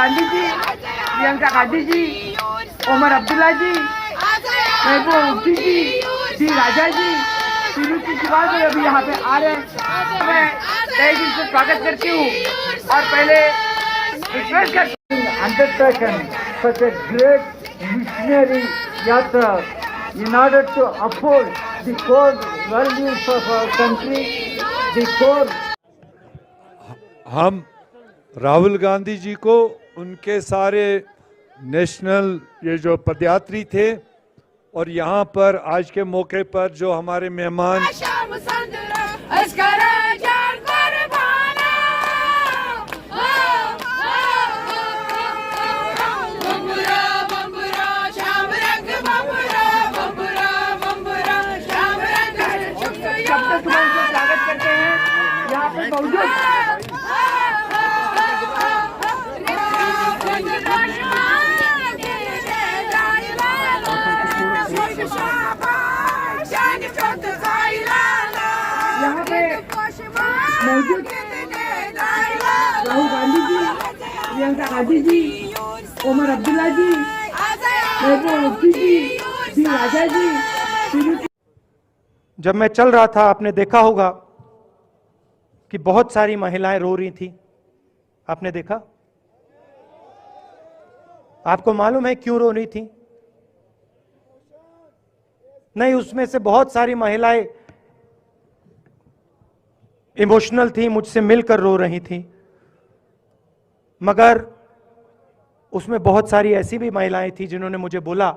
गांधी जी, प्रियंका गांधी जी, उमर अब्दुल्ला जी, महबूबा मुफ्ती जी, D राजा जी, श्रीरुचि शिवाल जी अभी यहाँ पे आ रहे हैं। मैं तहे दिल से स्वागत करती हूँ और पहले रिक्वेस्ट करती हूँ undertaken such a great missionary yatra in order to uphold the core values of our country, the core. हम राहुल गांधी जी को उनके सारे नेशनल ये जो पदयात्री थे और यहाँ पर आज के मौके पर जो हमारे मेहमान स्वागत करते हैं यहाँ पे मौजूद यहाँ पे मौजूद राहुल गांधी जी, प्रियंका गांधी जी, उमर अब्दुल्ला जी, महबूबा मुफ्ती जी, डी राजा जी। जब मैं चल रहा था आपने देखा होगा कि बहुत सारी महिलाएं रो रही थी। आपने देखा? आपको मालूम है क्यों रो रही थी? नहीं, उसमें से बहुत सारी महिलाएं इमोशनल थी, मुझसे मिलकर रो रही थी, मगर उसमें बहुत सारी ऐसी भी महिलाएं थी जिन्होंने मुझे बोला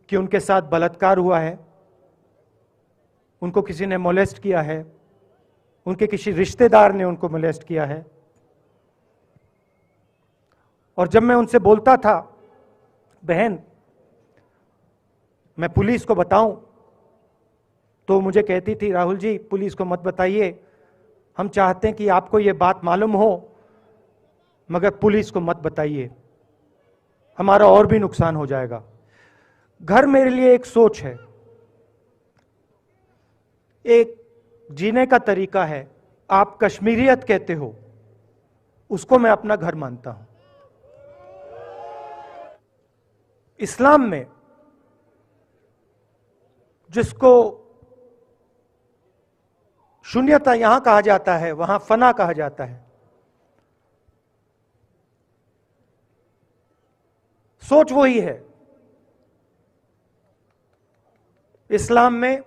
कि उनके साथ बलात्कार हुआ है, उनको किसी ने मोलेस्ट किया है, उनके किसी रिश्तेदार ने उनको मोलेस्ट किया है। और जब मैं उनसे बोलता था, बहन मैं पुलिस को बताऊं, तो मुझे कहती थी, राहुल जी पुलिस को मत बताइए, हम चाहते हैं कि आपको ये बात मालूम हो, मगर पुलिस को मत बताइए, हमारा और भी नुकसान हो जाएगा। घर मेरे लिए एक सोच है, एक जीने का तरीका है। आप कश्मीरियत कहते हो, उसको मैं अपना घर मानता हूं। इस्लाम में जिसको शून्यता यहां कहा जाता है, वहां फना कहा जाता है। सोच वही है। इस्लाम में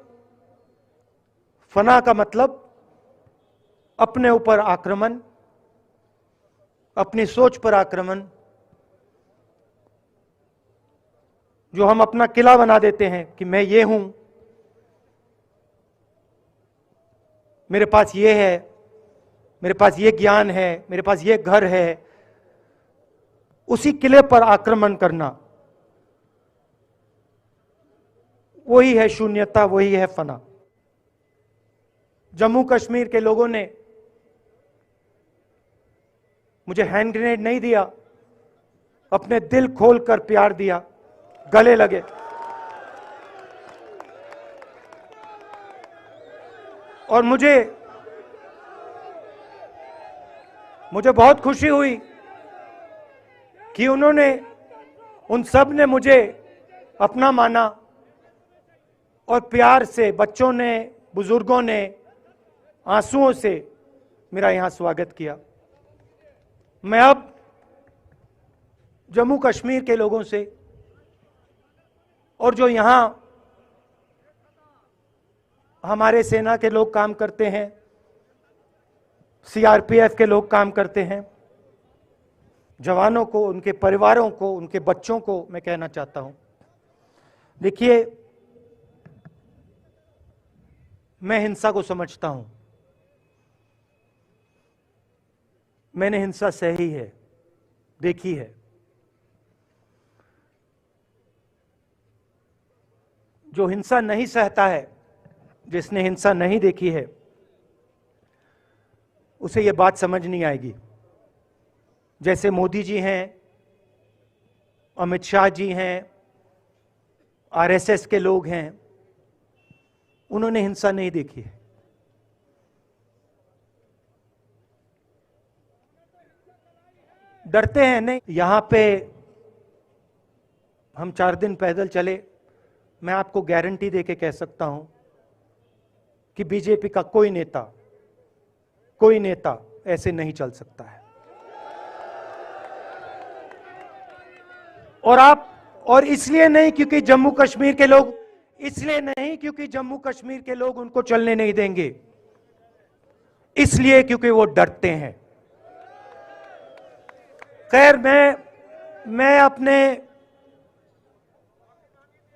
फना का मतलब अपने ऊपर आक्रमण, अपनी सोच पर आक्रमण, जो हम अपना किला बना देते हैं कि मैं ये हूं, मेरे पास ये है, मेरे पास ये ज्ञान है, मेरे पास ये घर है, उसी किले पर आक्रमण करना, वही है शून्यता, वही है फना। जम्मू कश्मीर के लोगों ने मुझे हैंड ग्रेनेड नहीं दिया, अपने दिल खोलकर प्यार दिया, गले लगे। और मुझे बहुत खुशी हुई कि उन सब ने मुझे अपना माना और प्यार से, बच्चों ने, बुजुर्गों ने आंसुओं से मेरा यहां स्वागत किया। मैं अब जम्मू कश्मीर के लोगों से और जो यहां हमारे सेना के लोग काम करते हैं, सीआरपीएफ के लोग काम करते हैं, जवानों को, उनके परिवारों को, उनके बच्चों को मैं कहना चाहता हूं, देखिए मैं हिंसा को समझता हूं, मैंने हिंसा सही है, देखी है। जो हिंसा नहीं सहता है, जिसने हिंसा नहीं देखी है, उसे यह बात समझ नहीं आएगी। जैसे मोदी जी हैं, अमित शाह जी हैं, आरएसएस के लोग हैं, उन्होंने हिंसा नहीं देखी है। डरते हैं नहीं। यहां पे हम 4 दिन पैदल चले, मैं आपको गारंटी देके कह सकता हूं कि बीजेपी का कोई नेता ऐसे नहीं चल सकता है। और इसलिए नहीं क्योंकि जम्मू कश्मीर के लोग उनको चलने नहीं देंगे, इसलिए क्योंकि वो डरते हैं। खैर, मैं अपने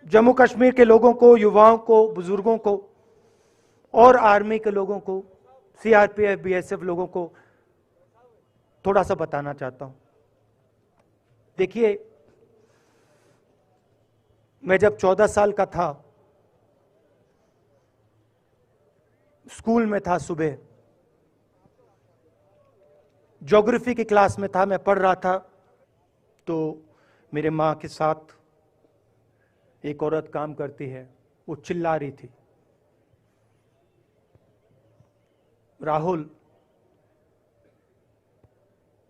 जम्मू कश्मीर के लोगों को, युवाओं को, बुजुर्गों को और आर्मी के लोगों को, सीआरपीएफ, बीएसएफ लोगों को थोड़ा सा बताना चाहता हूं। देखिए, मैं जब 14 साल का था, स्कूल में था, सुबह ज्योग्राफी की क्लास में था, मैं पढ़ रहा था, तो मेरे माँ के साथ एक औरत काम करती है, वो चिल्ला रही थी, राहुल,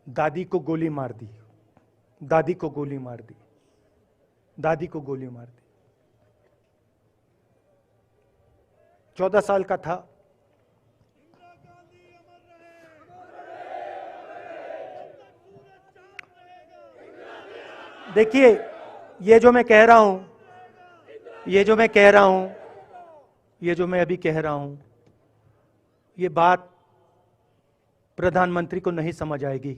दादी को गोली मार दी, दादी को गोली मार दी, दादी को गोली मार दी। 14 साल का था। देखिए, ये जो मैं कह रहा हूं, ये जो मैं अभी कह रहा हूं, ये बात प्रधानमंत्री को नहीं समझ आएगी,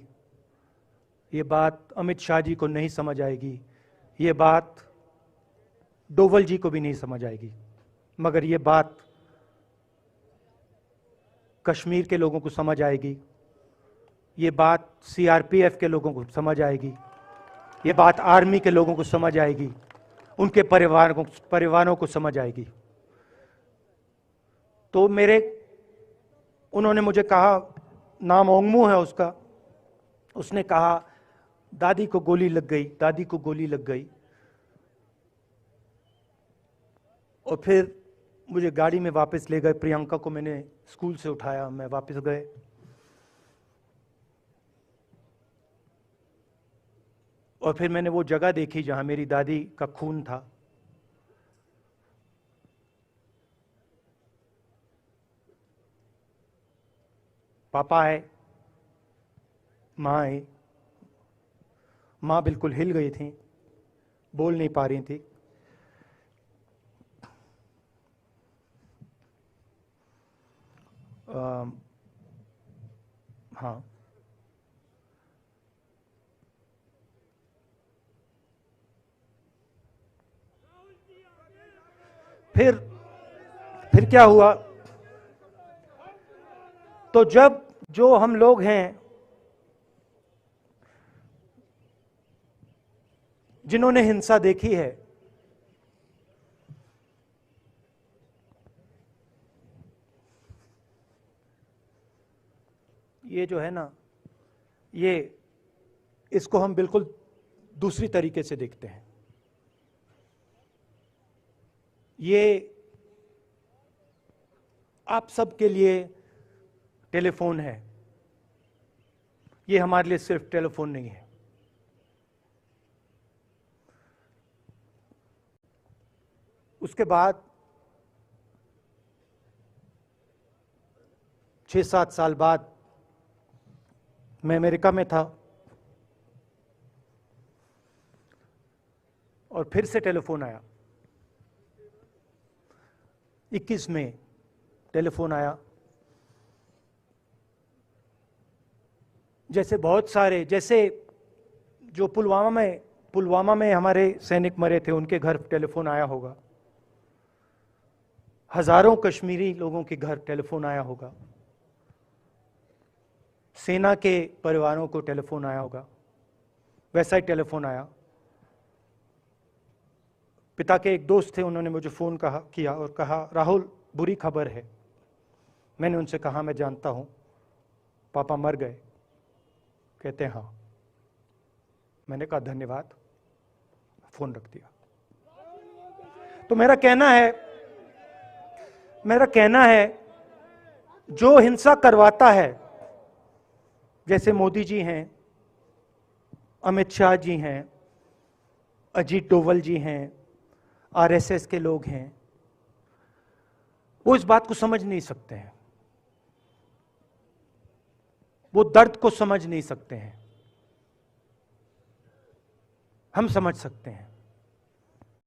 ये बात अमित शाह जी को नहीं समझ आएगी, ये बात डोवल जी को भी नहीं समझ आएगी, मगर ये बात कश्मीर के लोगों को समझ आएगी, ये बात सीआरपीएफ के लोगों को समझ आएगी, ये बात आर्मी के लोगों को समझ आएगी, उनके परिवारों को समझ आएगी। तो उन्होंने मुझे कहा, नाम ओंगमू है उसका, उसने कहा दादी को गोली लग गई, दादी को गोली लग गई। और फिर मुझे गाड़ी में वापस ले गए, प्रियंका को मैंने स्कूल से उठाया, मैं वापस गए। और फिर मैंने वो जगह देखी जहां मेरी दादी का खून था। पापा आए, माँ आई, माँ बिल्कुल हिल गई थी, बोल नहीं पा रही थी। हाँ, फिर क्या हुआ, तो जो हम लोग हैं जिन्होंने हिंसा देखी है, ये जो है ना, इसको हम बिल्कुल दूसरी तरीके से देखते हैं। ये आप सबके लिए टेलीफोन है, ये हमारे लिए सिर्फ टेलीफोन नहीं है। उसके बाद 6-7 साल बाद मैं अमेरिका में था और फिर से टेलीफोन आया। 21 में टेलीफोन आया। जैसे बहुत सारे, जैसे जो पुलवामा में हमारे सैनिक मरे थे, उनके घर टेलीफोन आया होगा, हजारों कश्मीरी लोगों के घर टेलीफोन आया होगा, सेना के परिवारों को टेलीफोन आया होगा, वैसा ही टेलीफोन आया। पिता के एक दोस्त थे, उन्होंने मुझे फोन किया और कहा, राहुल बुरी खबर है। मैंने उनसे कहा, मैं जानता हूं, पापा मर गए। कहते हैं हाँ। मैंने कहा धन्यवाद, फोन रख दिया। तो मेरा कहना है जो हिंसा करवाता है, जैसे मोदी जी हैं, अमित शाह जी हैं, अजीत डोवल जी हैं, आरएसएस के लोग हैं, वो इस बात को समझ नहीं सकते हैं, वो दर्द को समझ नहीं सकते हैं। हम समझ सकते हैं।